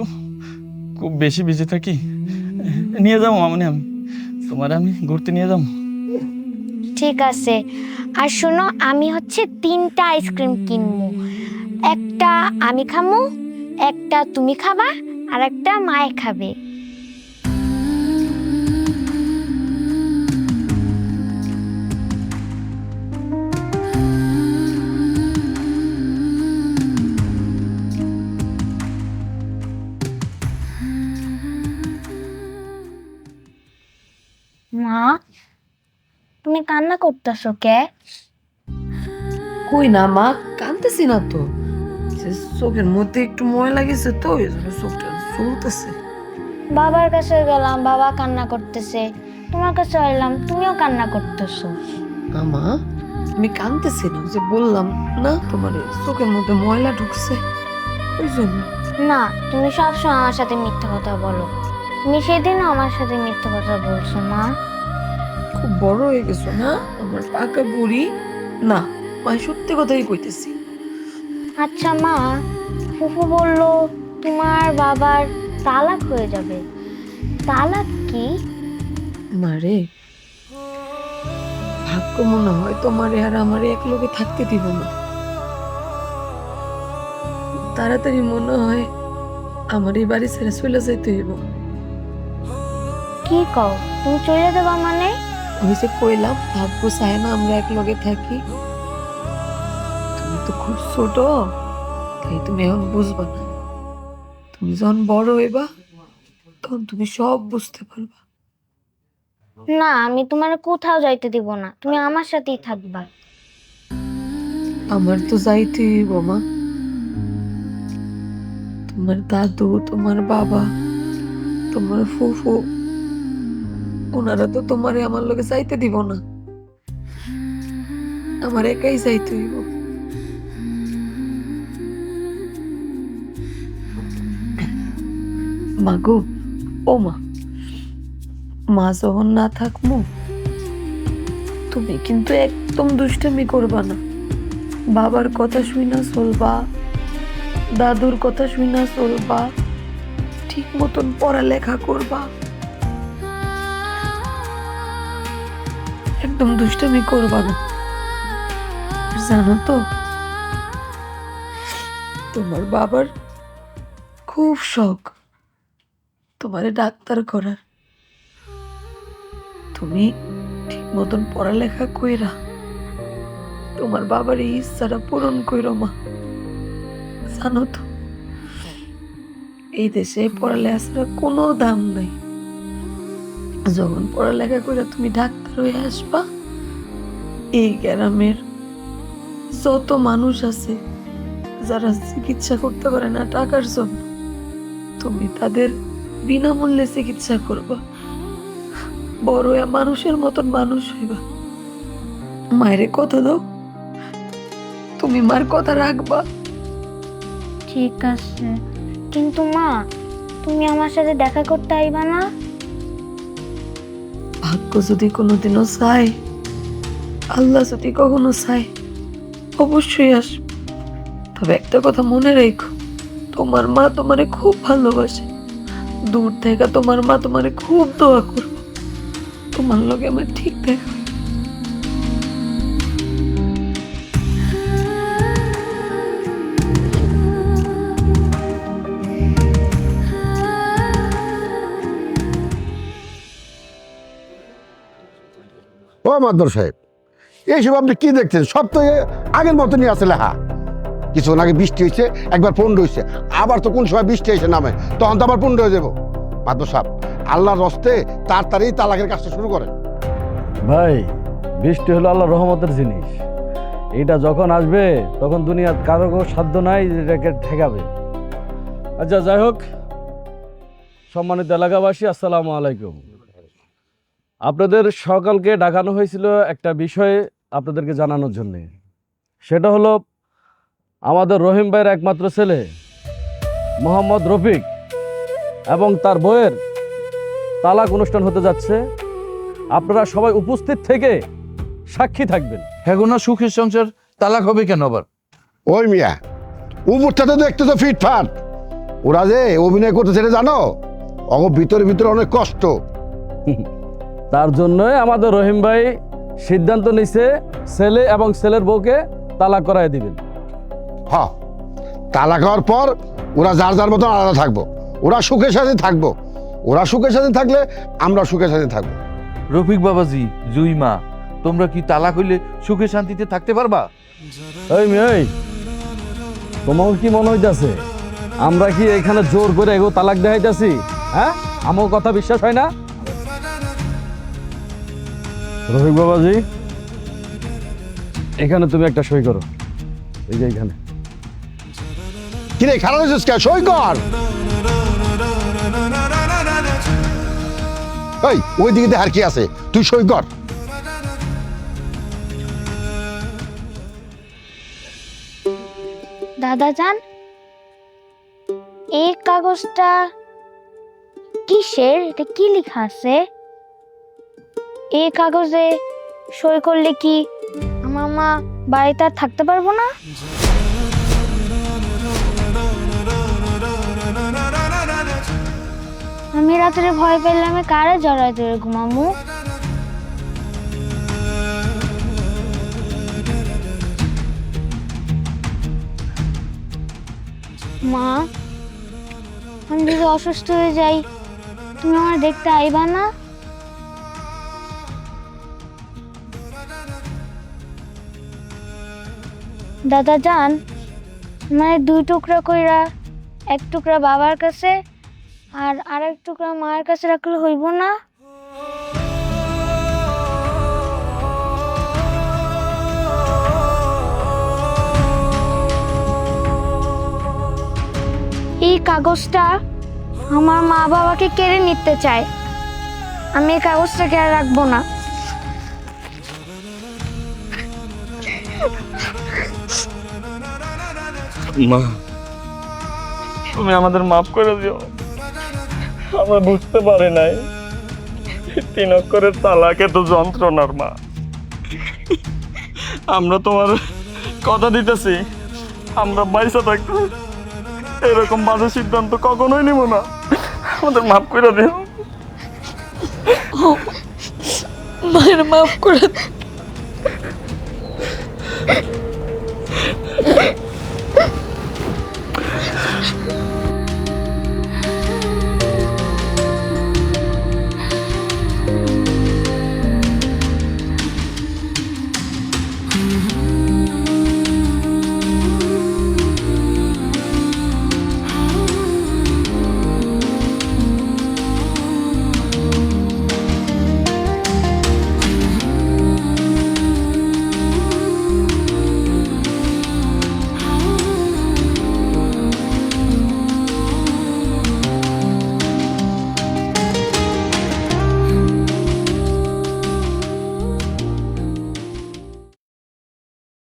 খুব বেশি বিজি থাকি। নিয়ে যাবো মামুনি, তোমার আমি ঘুরতে নিয়ে যাবো। ঠিক আছে। আর শুনো, আমি হচ্ছে 3টা আইসক্রিম কিনবো। একটা আমি খামু, একটা তুমি খাবা, আর একটা মায়ে খাবে। মা, তুমি কান্না করতেছো কে? কই না মা, কাঁদতেছি না তো, চোখের মধ্যে একটু ময়লা গেছে তো, এই জন্য চোখটা জ্বলতেছে। বাবার কাছে গেলাম, বাবা কান্না করতেছে। তোমার কাছে এলাম, তুমিও কান্না করতেছো। আমা, আমি কাঁদতেছিলাম, যে বললাম না তোমার চোখের মধ্যে ময়লা ঢুকছে, ওই জন্য। না, তুমি সবসময় আমার সাথে মিথ্যা কথা বলো। তুমি সেদিনও আমার সাথে মিথ্যা কথা বলছো মা। খুব বড় হয়ে গেছো না আমার পাকা বুড়ি। না মাই সত্যি কথাই কইতেছি। আচ্ছা মা, ফুফু বললো তোমার বাবার তালাক হয়ে যাবে। তালাক কি? মারে ভাগ্য মনে হয় তোমারে আর আমারে এক লগে থাকতে দিব না। তাড়াতাড়ি মনে হয় আমার এই বাড়ি ছেড়ে চলে যাইতে হইব। কি কও, তুমি চলে যাবা মানে? আমি যে কইলাম ভাগ্য চায় না আমরা এক লগে থাকি। তুমি তো খুব ছোট, তাই তুমি এখন বুঝবা না। তুমি যখন বড় হইবা তখন তুমি সব বুঝতে পারবা। না, আমি তোমার কোথাও যাইতে দিব না, তুমি আমার সাথেই থাকবা। আমার তো যাইতে হইব মা। তোমার দাদু, তোমার বাবা, তোমার ফুফু, ওনারা তো তোমারে আমার লগে যাইতে দিব না। আমার একাই যাইতে হইব। মাগো, ও মা, মা যখন না থাকমু তুমি কিন্তু একদম দুষ্টামি করবা না। বাবার কথা শুইনা চলবা, দাদুর কথা শুইনা চলবা, ঠিক মতন পড়ালেখা করবা, একদম দুষ্টামি করবা না। আর জানো তো তোমার বাবার খুব শখ তোমারে ডাক্তার করার। তুমি ঠিক মতন পড়ালেখা কইরা তোমার বাবার এই ইচ্ছাটা পূরণ কইরো মা। জানো তো এই দেশে পড়ালেখার কোনো দাম নাই। যখন পড়ালেখা করে তুমি ডাক্তার হয়ে আসবা, এই গ্রামের যত মানুষ আছে যারা চিকিৎসা করতে পারে না টাকার জন্য, তুমি তাদের বিনামূল্যে চিকিৎসা করবা। বড় হয়ে মানুষের মতন মানুষ হইবা। মায়ের কথা দাও, তুমি মার কথা রাখবা। ঠিক আছে, কিন্তু মা তুমি আমার সাথে দেখা করতে আইবা না? ভাগ্য যদি কোনোদিনও চায়, আল্লাহ যদি কখনো চায়, অবশ্যই আসবে। তবে একটা কথা মনে রেখো, তোমার মা তোমারে খুব ভালোবাসে। দূর থেকে তোমার মা তোমারে খুব দোয়া করবে তোমার লগে আমার ঠিক দেখা হয়। ও মাদবর সাহেব, এইসব আপনি কি দেখছেন? সব তো আগের মতনই আছে লেখা। কিছুক্ষণ আগে বৃষ্টি হয়েছে, একবার পণ্ড হয়েছে, আবার তো কোন সময় বৃষ্টি এসে নামে, তখন তো আবার পণ্ড হয়ে যাবো। মাদবর সাহেব, আল্লাহর রস্তে তাড়াতাড়ি তালাকের কাজটা শুরু করেন। ভাই, বৃষ্টি হলো আল্লাহর রহমতের জিনিস। এটা যখন আসবে তখন দুনিয়ার কারো কোনো সাধ্য নাই যে এটাকে ঠেকাবে। আচ্ছা, যাই হোক, সম্মানিত এলাকাবাসী, আসসালামু আলাইকুম। আপনাদের সকলকে ডাকানো হয়েছিল একটা বিষয়ে আপনাদেরকে জানানোর জন্যে। সেটা হলো আমাদের রহিম ভাইয়ের একমাত্র ছেলে মোহাম্মদ রফিক এবং তার বউয়ের তালাক অনুষ্ঠান হতে যাচ্ছে। আপনারা সবাই উপস্থিত থেকে সাক্ষী থাকবেন। এখন না সুখের সংসার, তালাক হবে কেন আবার? ওই মিয়া, উপরটা তো দেখতে তো ফিটফাট, ওরা যে অভিনয় করতে সেটা জানো? ভিতরে ভিতরে অনেক কষ্ট। তার জন্যই আমাদের রহিম ভাই সিদ্ধান্ত নিছে ছেলে এবং ছেলের বউকে তালাক করাই দিবেন। হ্যাঁ, তালাক হওয়ার পর ওরা যার যার মতন আলাদা থাকবো। ওরা সুখের সাথে থাকবো, ওরা সুখের সাথে থাকলে আমরা সুখের সাথে থাকবো। রফিক বাবাজি, জুই মা, তোমরা কি তালাক হইলে সুখে শান্তিতে থাকতে পারবা? এই মেয়ে, তোমাকে কি মনে হইতাছে আমরা কি এখানে জোর করে এগো তালাক দেখাইতেছি? হ্যাঁ, আমার কথা বিশ্বাস হয় না? রফিক বাবাজি, এখানে তুমি একটা সই করো। এই যে এখানে। কিরে খারাপ হয়েছিস কে? সই কর। ওই দিকে আর কি আছে, তুই সই কর। দাদা যান, এই কাগজটা কিসের? এটা কি লেখা আছে? এই কাগজে সই করলে কি আমার মা বাড়িতে আর থাকতে পারবো না? আমি রাত্রে ভয় পেলে আমি কারে জড়ায় ধরে ঘুমামু? মা, আমি যদি অসুস্থ হয়ে যাই তুমি আমার দেখতে আইবা না? দাদা যান, মানে 2 টুকরা কইরা 1 টুকরা বাবার কাছে আর আরেক টুকরা মায়ের কাছে রাখলে হইব না? এই কাগজটা আমার মা বাবাকে কেড়ে নিতে চায়। আমি এই কাগজটাকে আর রাখবো না। মা, তুমি আমাদের মাফ করে দিও। আমরা বুঝতে পারি নাই 3 অক্ষরের তালাক এত যন্ত্রণার। মা, আমরা তোমার কথা দিতেছি, আমরা বাইসা থাকতে এরকম বাজে সিদ্ধান্ত কখনোই নিব না। আমাদের মাফ করে দিও। মায়ের মাফ করে